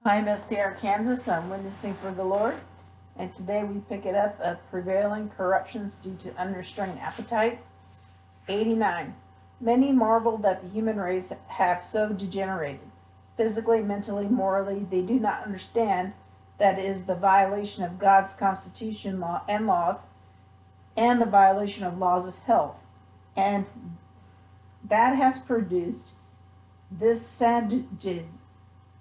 I'm STR Kansas. I'm witnessing for the Lord, and today we pick it up at prevailing corruptions due to unrestrained appetite. 89. Many marvel that the human race have so degenerated. Physically, mentally, morally, they do not understand that it is the violation of God's constitution law and laws and the violation of laws of health. And that has produced this sad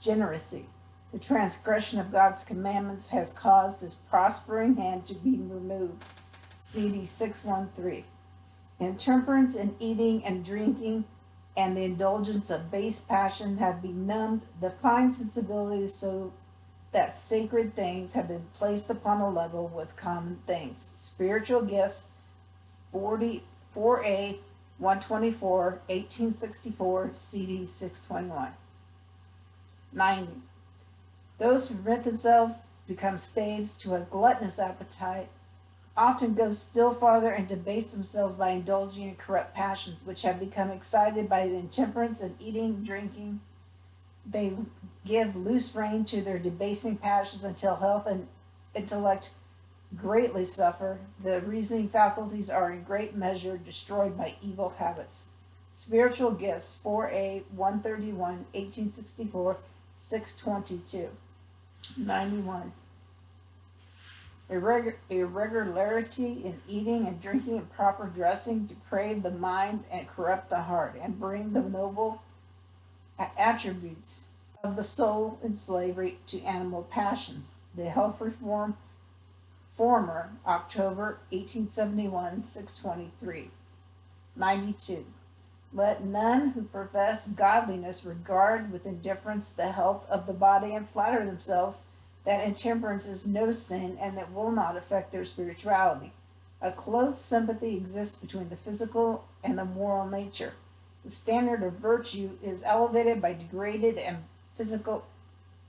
degeneracy. The transgression of God's commandments has caused his prospering hand to be removed. CD 613. Intemperance in eating and drinking and the indulgence of base passion have benumbed the fine sensibilities so that sacred things have been placed upon a level with common things. Spiritual gifts 44A 124 1864 CD 621. 90. Those who rid themselves become slaves to a gluttonous appetite often go still farther and debase themselves by indulging in corrupt passions, which have become excited by the intemperance of eating, drinking. They give loose rein to their debasing passions until health and intellect greatly suffer. The reasoning faculties are in great measure destroyed by evil habits. Spiritual gifts 4A 131 1864 622. 91. Irregularity in eating and drinking and proper dressing deprave the mind and corrupt the heart, and bring the noble attributes of the soul in slavery to animal passions. The Health Reform Former, October 1871, 623. 92. Let none who profess godliness regard with indifference the health of the body and flatter themselves that intemperance is no sin and that will not affect their spirituality. A close sympathy exists between the physical and the moral nature. The standard of virtue is elevated by degraded and physical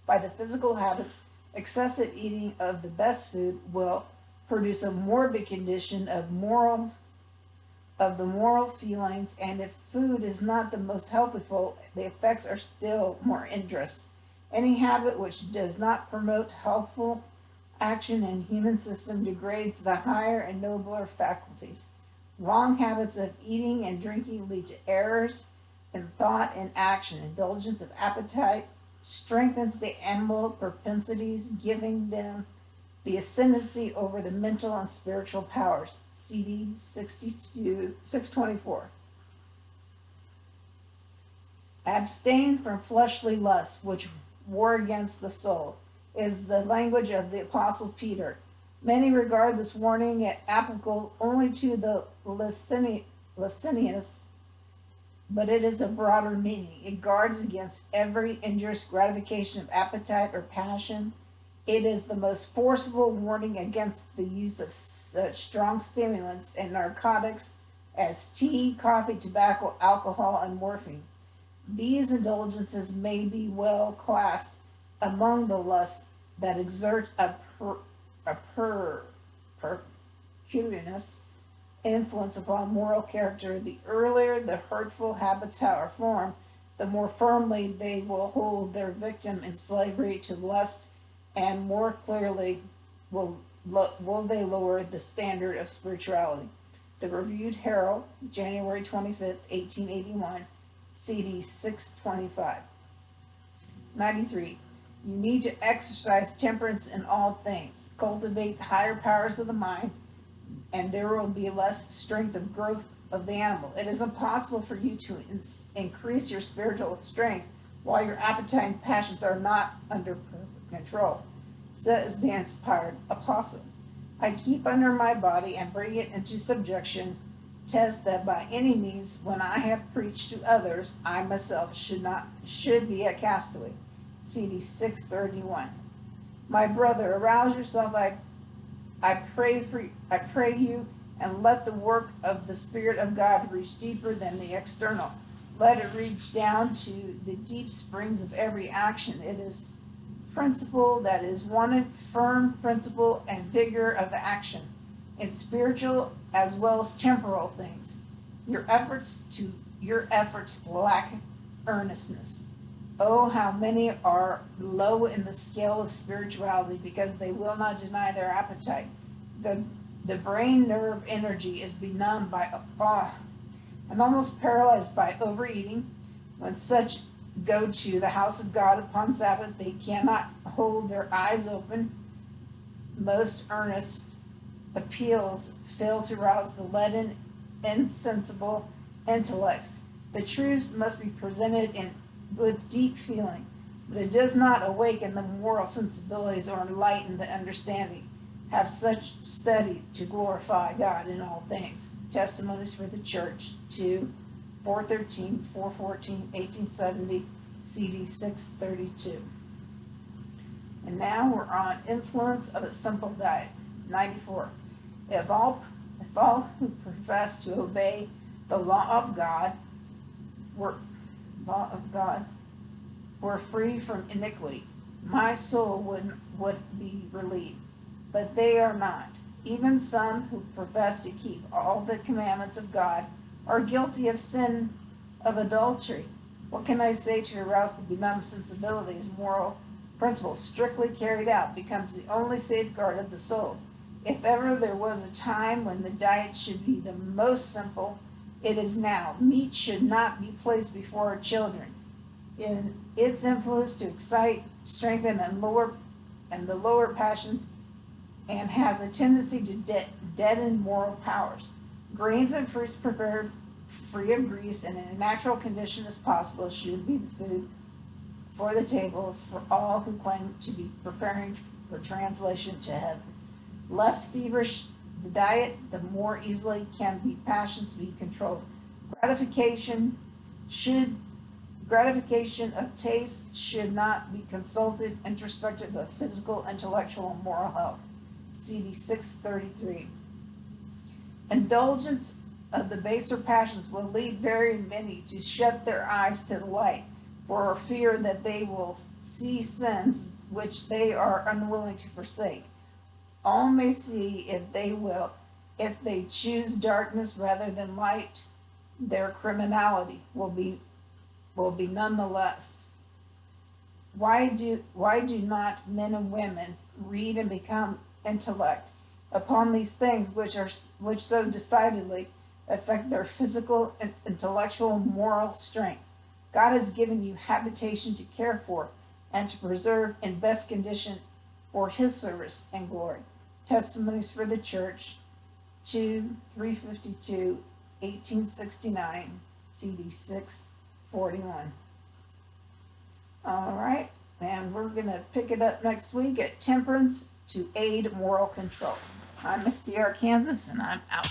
by the physical habits. Excessive eating of the best food will produce a morbid condition of the moral feelings, and if food is not the most healthful, the effects are still more injurious. Any habit which does not promote healthful action in human system degrades the higher and nobler faculties. Wrong habits of eating and drinking lead to errors in thought and action. Indulgence of appetite strengthens the animal propensities, giving them the ascendancy over the mental and spiritual powers. CD 62 624. Abstain from fleshly lusts, which war against the soul, is the language of the Apostle Peter. Many regard this warning applicable only to the licentious, but it is a broader meaning. It guards against every injurious gratification of appetite or passion. It is the most forcible warning against the use of such strong stimulants and narcotics as tea, coffee, tobacco, alcohol, and morphine. These indulgences may be well classed among the lusts that exert a pernicious influence upon moral character. The earlier the hurtful habits are formed, the more firmly they will hold their victim in slavery to lust, and more clearly will they lower the standard of spirituality. The Reviewed Herald, January 25th, 1881, CD 625. 93. You need to exercise temperance in all things. Cultivate higher powers of the mind, and there will be less strength of growth of the animal. It is impossible for you to increase your spiritual strength while your appetite and passions are not under perfect control, says the inspired apostle. I keep under my body and bring it into subjection. Test that by any means, when I have preached to others, I myself should be a castaway. CD 631. My brother, arouse yourself. I pray you, and let the work of the Spirit of God reach deeper than the external. Let it reach down to the deep springs of every action. It is principle that is wanted, firm principle and vigor of action in spiritual as well as temporal things. Your efforts lack earnestness. Oh, how many are low in the scale of spirituality because they will not deny their appetite. The, the brain nerve energy is benumbed by and almost paralyzed by overeating. When such go to the house of God upon Sabbath, they cannot hold their eyes open. Most earnest appeals fail to rouse the leaden, insensible intellects. The truth must be presented with deep feeling, but it does not awaken the moral sensibilities or enlighten the understanding. Have such study to glorify God in all things. Testimonies for the Church, 2, 413, 414, 1870, CD 632. And now we're on influence of a simple diet, 94. If all who profess to obey the law of God were free from iniquity, my soul would be relieved. But they are not. Even some who profess to keep all the commandments of God are guilty of sin of adultery. What can I say to arouse the benumbed sensibilities? Moral principles strictly carried out becomes the only safeguard of the soul. If ever there was a time when the diet should be the most simple, it is now. Meat should not be placed before our children. In its influence to excite, strengthen, and the lower passions, and has a tendency to deaden moral powers. Grains and fruits prepared free of grease and in a natural condition as possible should be the food for the tables for all who claim to be preparing for translation to heaven. Less feverish the diet, the more easily can the passions be controlled. Gratification of taste should not be consulted introspective of physical, intellectual, and moral health. CD 633. Indulgence of the baser passions will lead very many to shut their eyes to the light, for fear that they will see sins which they are unwilling to forsake. All may see if they choose darkness rather than light, their criminality will be none the less. Why do not men and women read and become intellect upon these things which so decidedly affect their physical, intellectual, and moral strength? God has given you habitation to care for and to preserve in best condition for His service and glory. Testimonies for the Church, 2, 352, 1869, CD 641. All right, and we're going to pick it up next week at Temperance to Aid Moral Control. I'm Misty R. Kansas, and I'm out.